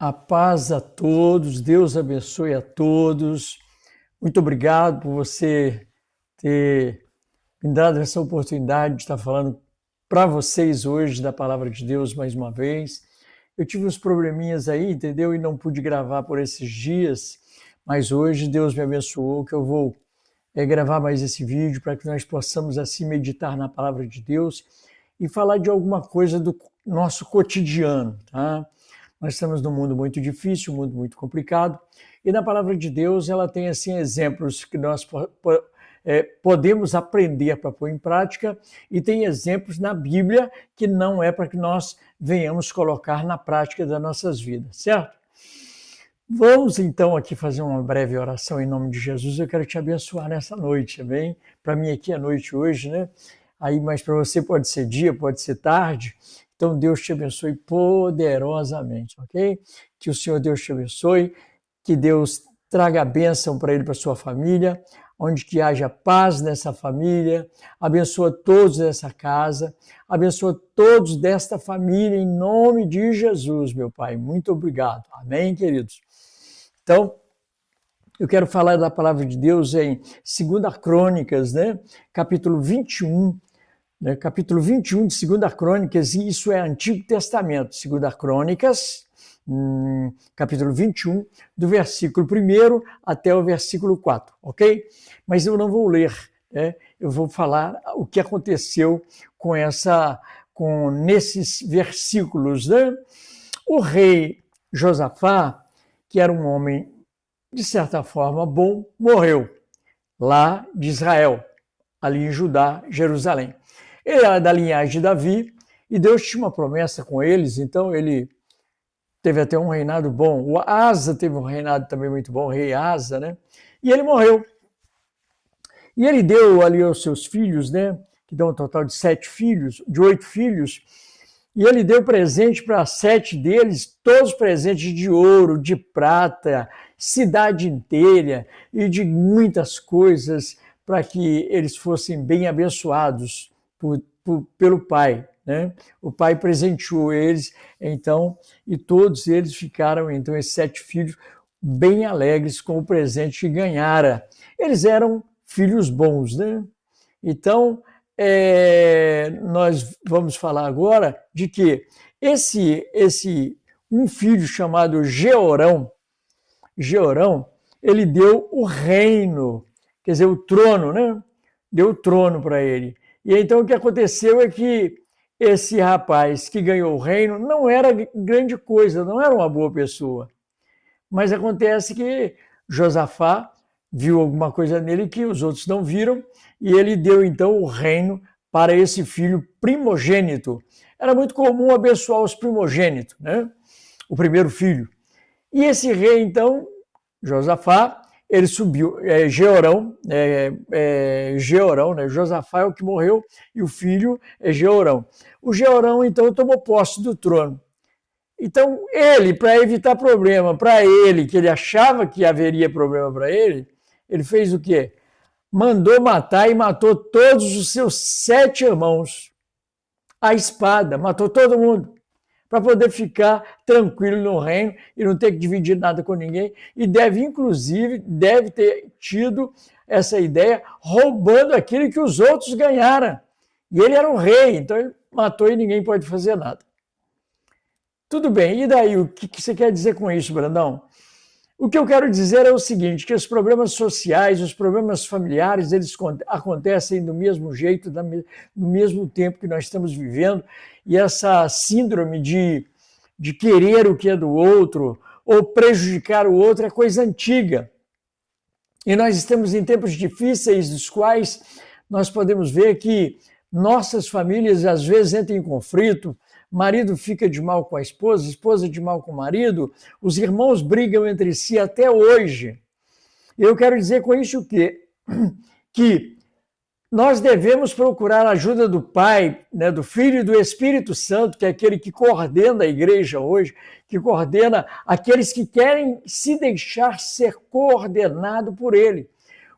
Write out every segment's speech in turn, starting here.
A paz a todos, Deus abençoe a todos. Muito obrigado por você ter me dado essa oportunidade de estar falando para vocês hoje da Palavra de Deus mais uma vez. Eu tive uns probleminhas aí, entendeu? E não pude gravar por esses dias, mas hoje Deus me abençoou que eu vou gravar mais esse vídeo para que nós possamos assim meditar na Palavra de Deus e falar de alguma coisa do nosso cotidiano, tá? Nós estamos num mundo muito difícil, um mundo muito complicado, e na Palavra de Deus ela tem assim exemplos que nós podemos aprender para pôr em prática, e tem exemplos na Bíblia que não é para que nós venhamos colocar na prática das nossas vidas, certo? Vamos então aqui fazer uma breve oração em nome de Jesus. Eu quero te abençoar nessa noite, amém? Para mim aqui é noite hoje, né? Aí, mas para você pode ser dia, pode ser tarde. Então Deus te abençoe poderosamente, ok? Que o Senhor Deus te abençoe, que Deus traga a bênção para ele, para sua família, onde que haja paz nessa família, abençoa todos dessa casa, abençoa todos desta família, em nome de Jesus, meu Pai. Muito obrigado. Amém, queridos? Então, eu quero falar da palavra de Deus em 2 Crônicas, né? Capítulo 21, né? Capítulo 21 de 2 Crônicas, e isso é Antigo Testamento. 2 Crônicas, capítulo 21, do versículo 1 até o versículo 4, ok? Mas eu não vou ler, né? Eu vou falar o que aconteceu nesses versículos, né? O rei Josafá, que era um homem, de certa forma, bom, morreu lá de Israel, ali em Judá, Jerusalém. Ele era da linhagem de Davi, e Deus tinha uma promessa com eles, então ele teve até um reinado bom. O Asa teve um reinado também muito bom, o rei Asa, né? E ele morreu. E ele deu ali aos seus filhos, né? Que dão um total de 7 filhos, de 8 filhos, e ele deu presente para 7 deles, todos presentes de ouro, de prata, cidade inteira e de muitas coisas para que eles fossem bem abençoados pelo pai, né? O pai presenteou eles, então, e todos eles ficaram, então, esses 7 filhos, bem alegres com o presente que ganhara. Eles eram filhos bons, né? Então, nós vamos falar agora de que um filho chamado Jeorão, ele deu o reino, quer dizer, o trono, né? Deu o trono para ele. E então o que aconteceu é que esse rapaz que ganhou o reino não era grande coisa, não era uma boa pessoa. Mas acontece que Josafá viu alguma coisa nele que os outros não viram, e ele deu então o reino para esse filho primogênito. Era muito comum abençoar os primogênitos, né? O primeiro filho. E esse rei, então, Josafá, ele subiu, Jeorão, né? Josafá é o que morreu, e o filho é Jeorão. O Jeorão, então, tomou posse do trono. Então, ele, para evitar problema para ele, que ele achava que haveria problema para ele fez o quê? Mandou matar e matou todos os seus 7 irmãos. A espada, matou todo mundo, para poder ficar tranquilo no reino e não ter que dividir nada com ninguém. E inclusive, deve ter tido essa ideia roubando aquilo que os outros ganharam. E ele era o rei, então ele matou e ninguém pode fazer nada. Tudo bem, e daí? O que você quer dizer com isso, Brandão? O que eu quero dizer é o seguinte, que os problemas sociais, os problemas familiares, eles acontecem do mesmo jeito, no mesmo tempo que nós estamos vivendo, e essa síndrome de querer o que é do outro, ou prejudicar o outro, é coisa antiga. E nós estamos em tempos difíceis, dos quais nós podemos ver que nossas famílias às vezes entram em conflito, marido fica de mal com a esposa de mal com o marido, os irmãos brigam entre si até hoje. Eu quero dizer com isso o quê? Que nós devemos procurar a ajuda do Pai, né, do Filho e do Espírito Santo, que é aquele que coordena a igreja hoje, que coordena aqueles que querem se deixar ser coordenado por ele.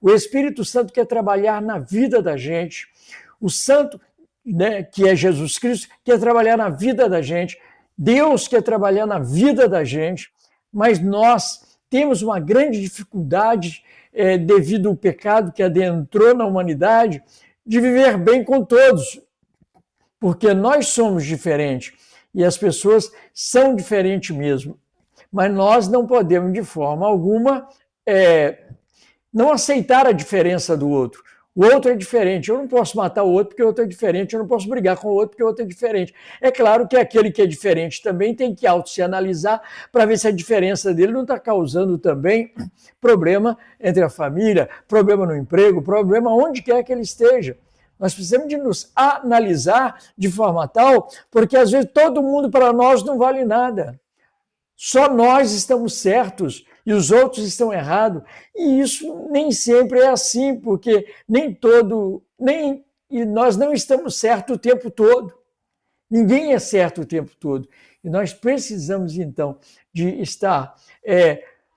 O Espírito Santo quer trabalhar na vida da gente. O Santo, né, que é Jesus Cristo, quer trabalhar na vida da gente. Deus quer trabalhar na vida da gente, mas nós temos uma grande dificuldade, devido ao pecado que adentrou na humanidade, de viver bem com todos, porque nós somos diferentes e as pessoas são diferentes mesmo. Mas nós não podemos, de forma alguma, não aceitar a diferença do outro. O outro é diferente, eu não posso matar o outro porque o outro é diferente, eu não posso brigar com o outro porque o outro é diferente. É claro que aquele que é diferente também tem que se analisar para ver se a diferença dele não está causando também problema entre a família, problema no emprego, problema onde quer que ele esteja. Nós precisamos de nos analisar de forma tal, porque às vezes todo mundo para nós não vale nada. Só nós estamos certos e os outros estão errados. E isso nem sempre é assim, porque e nós não estamos certos o tempo todo. Ninguém é certo o tempo todo. E nós precisamos, então, de estar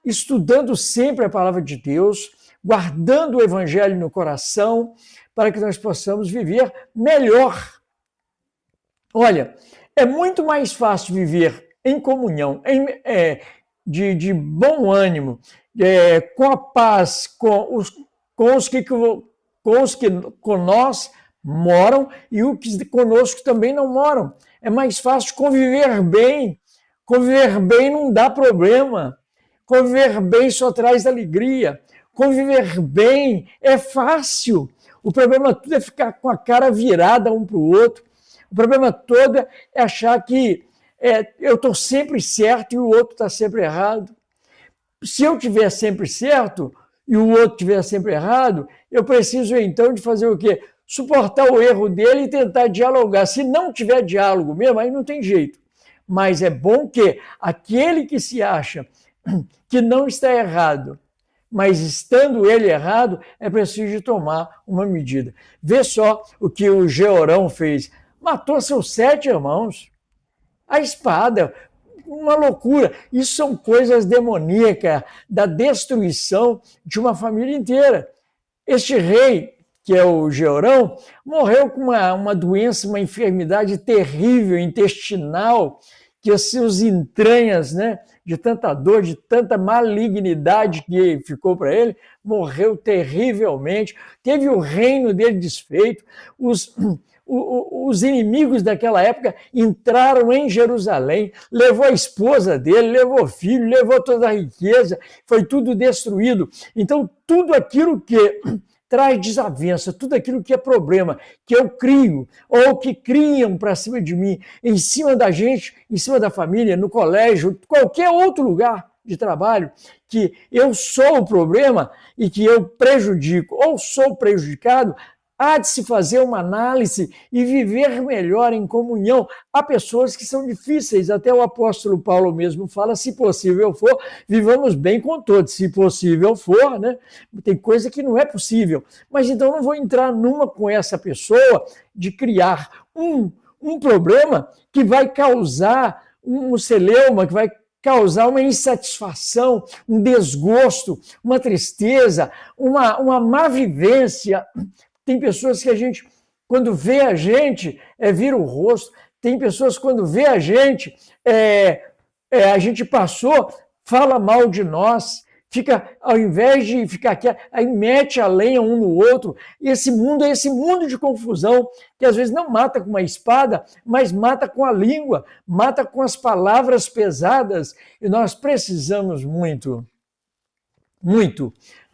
estudando sempre a palavra de Deus, guardando o evangelho no coração, para que nós possamos viver melhor. Olha, é muito mais fácil viver em comunhão, de bom ânimo, com a paz, com os que com nós moram e os que conosco também não moram. É mais fácil conviver bem. Conviver bem não dá problema. Conviver bem só traz alegria. Conviver bem é fácil. O problema todo é ficar com a cara virada um para o outro. O problema todo é achar que eu estou sempre certo e o outro está sempre errado. Se eu estiver sempre certo e o outro estiver sempre errado, eu preciso então de fazer o quê? Suportar o erro dele e tentar dialogar. Se não tiver diálogo mesmo, aí não tem jeito. Mas é bom que aquele que se acha que não está errado, mas estando ele errado, é preciso tomar uma medida. Vê só o que o Jeorão fez. Matou seus 7 irmãos. A espada, uma loucura. Isso são coisas demoníacas, da destruição de uma família inteira. Este rei, que é o Jeorão, morreu com uma doença, uma enfermidade terrível, intestinal, que as suas entranhas, né, de tanta dor, de tanta malignidade que ficou para ele, morreu terrivelmente, teve o reino dele desfeito, os inimigos daquela época entraram em Jerusalém, levou a esposa dele, levou o filho, levou toda a riqueza, foi tudo destruído. Então, tudo aquilo que traz desavença, tudo aquilo que é problema, que eu crio, ou que criam para cima de mim, em cima da gente, em cima da família, no colégio, qualquer outro lugar de trabalho, que eu sou o problema e que eu prejudico, ou sou prejudicado, há de se fazer uma análise e viver melhor em comunhão. Há pessoas que são difíceis, até o apóstolo Paulo mesmo fala, se possível for, vivamos bem com todos, se possível for, né? Tem coisa que não é possível, mas então não vou entrar numa com essa pessoa de criar um problema que vai causar um celeuma, que vai causar uma insatisfação, um desgosto, uma tristeza, uma má vivência. Tem pessoas que a gente, quando vê a gente, vira o rosto. Tem pessoas, quando vê a gente passou, fala mal de nós, fica, ao invés de ficar quieto, aí mete a lenha um no outro. E esse mundo é esse mundo de confusão, que às vezes não mata com uma espada, mas mata com a língua, mata com as palavras pesadas. E nós precisamos muito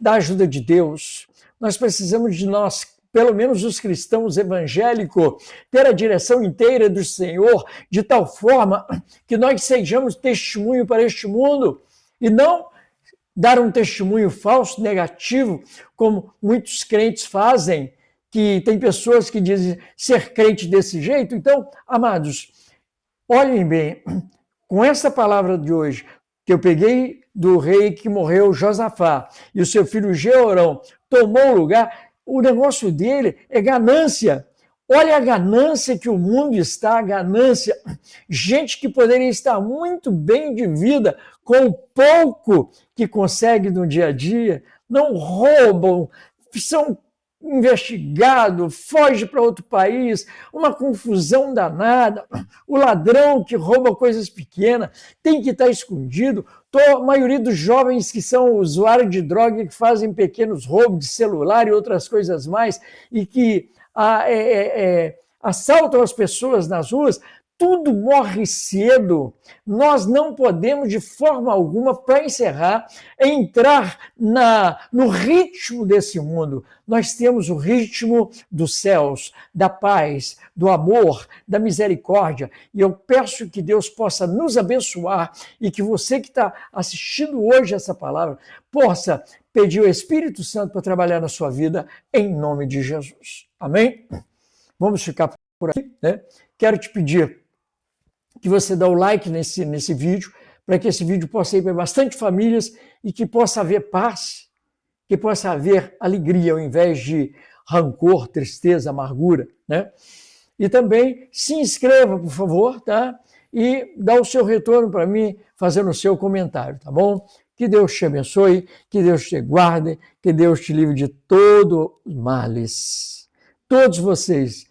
da ajuda de Deus. Nós precisamos de nós, pelo menos os cristãos evangélicos, ter a direção inteira do Senhor, de tal forma que nós sejamos testemunho para este mundo, e não dar um testemunho falso, negativo, como muitos crentes fazem, que tem pessoas que dizem ser crente desse jeito. Então, amados, olhem bem, com essa palavra de hoje, que eu peguei do rei que morreu, Josafá, e o seu filho Jeorão tomou o lugar, o negócio dele é ganância. Olha a ganância que o mundo está, a ganância. Gente que poderia estar muito bem de vida com o pouco que consegue no dia a dia, não roubam, são investigado, foge para outro país, uma confusão danada, o ladrão que rouba coisas pequenas tem que estar escondido, a maioria dos jovens que são usuários de droga, que fazem pequenos roubos de celular e outras coisas mais, e que assaltam as pessoas nas ruas, tudo morre cedo. Nós não podemos, de forma alguma, para encerrar, entrar no ritmo desse mundo. Nós temos o ritmo dos céus, da paz, do amor, da misericórdia. E eu peço que Deus possa nos abençoar e que você que está assistindo hoje essa palavra possa pedir o Espírito Santo para trabalhar na sua vida, em nome de Jesus. Amém? Vamos ficar por aqui, né? Quero te pedir que você dê o like nesse vídeo, para que esse vídeo possa ir para bastante famílias e que possa haver paz, que possa haver alegria ao invés de rancor, tristeza, amargura, né? E também se inscreva, por favor, tá? E dá o seu retorno para mim, fazendo o seu comentário, tá bom? Que Deus te abençoe, que Deus te guarde, que Deus te livre de todo males. Todos vocês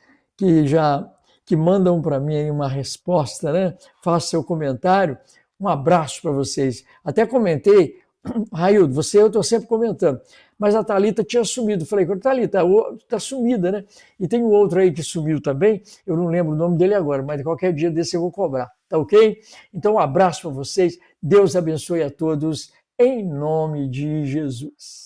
que mandam para mim aí uma resposta, né? Faça seu comentário. Um abraço para vocês. Até comentei, Raildo, eu estou sempre comentando, mas a Thalita tinha sumido. Falei, Thalita, está sumida, né? E tem um outro aí que sumiu também, eu não lembro o nome dele agora, mas qualquer dia desse eu vou cobrar, tá ok? Então um abraço para vocês, Deus abençoe a todos, em nome de Jesus.